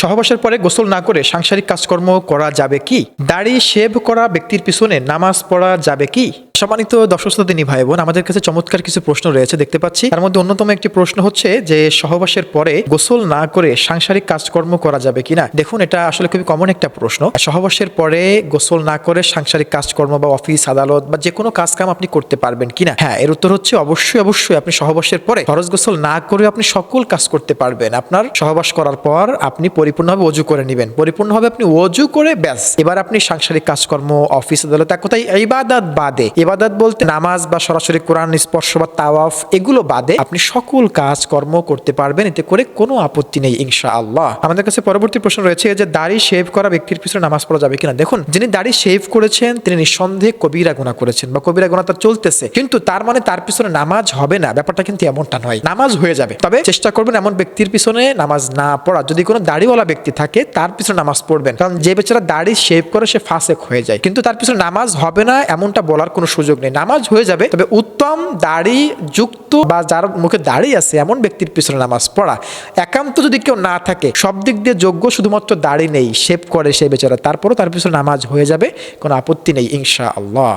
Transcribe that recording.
সহবাসের পরে গোসল না করে সাংসারিক কাজকর্ম করা যাবে কি? দাড়ি শেভ করা ব্যক্তির পিছনে নামাজ পড়া যাবে কি? সম্মানিত দর্শক শ্রোতাদিনী ভাই বোন, আমাদের কাছে চমৎকার কিছু প্রশ্ন রয়েছে দেখতে পাচ্ছি। তার মধ্যে অন্যতম একটি প্রশ্ন হচ্ছে যে সহবাসের পরে গোসল না করে সাংসারিক কাজকর্ম করা যাবে কিনা। দেখুন, এটা আসলে খুবই কমন একটা প্রশ্ন। সহবাসের পরে গোসল না করে সাংসারিক কাজকর্ম বা অফিস আদালত বা যে কোনো কাজ কাম আপনি করতে পারবেন কিনা। হ্যাঁ, এর উত্তর হচ্ছে অবশ্যই আপনি সহবাসের পরে ফরজ গোসল না করে আপনি সকল কাজ করতে পারবেন। আপনার সহবাস করার পর আপনি পরিপূর্ণভাবে ওযু করে নেবেন, পরিপূর্ণভাবে আপনি ওযু করে ব্যাস এবার আপনি সাংসারিক কাজকর্ম অফিস আদালত, এক কথায় ইবাদত বাদে, ইবাদত বলতে নামাজ বা সরাসরি কোরআন স্পর্শ বা তাওয়াফ এগুলো বাদে আপনি সকল কাজকর্ম করতে পারবেন, এতে করে কোনো আপত্তি নেই ইনশাআল্লাহ। আমাদের কাছে পরবর্তী প্রশ্ন রয়েছে যে দাড়ি শেভ করা ব্যক্তির পিছনে নামাজ পড়া যাবে কিনা। দেখুন, যিনি দাড়ি শেভ করেছেন তিনি নিঃসন্দেহে কবিরা গুনাহ করেছেন বা কবিরা গুনাহ তার চলতেছে, কিন্তু তার মানে তার পিছনে নামাজ হবে না, ব্যাপারটা কিন্তু এমনটা নয়, নামাজ হয়ে যাবে। তবে চেষ্টা করবেন এমন ব্যক্তির পিছনে নামাজ না পড়া। যদি কোনো দাড়িওয়ালা ব্যক্তি থাকে তার পিছনে নামাজ পড়বেন, কারণ যে বেচারা দাড়ি শেভ করে সে ফাসেক হয়ে যায়, কিন্তু তার পিছনে নামাজ হবে না এমনটা বলার কোনো সুযোগ নেই, নামাজ হয়ে যাবে। তবে উত্তম দাড়ি যুক্ত বা যার মুখে দাড়ি আছে এমন ব্যক্তির পিছনে নামাজ পড়া। একান্ত যদি কেউ না থাকে, সব দিক দিয়ে যোগ্য, শুধুমাত্র দাড়ি নেই, শেভ করে সে বেচারা, তারপরও তার পিছনে নামাজ হয়ে যাবে, কোনো আপত্তি নেই ইনশাআল্লাহ।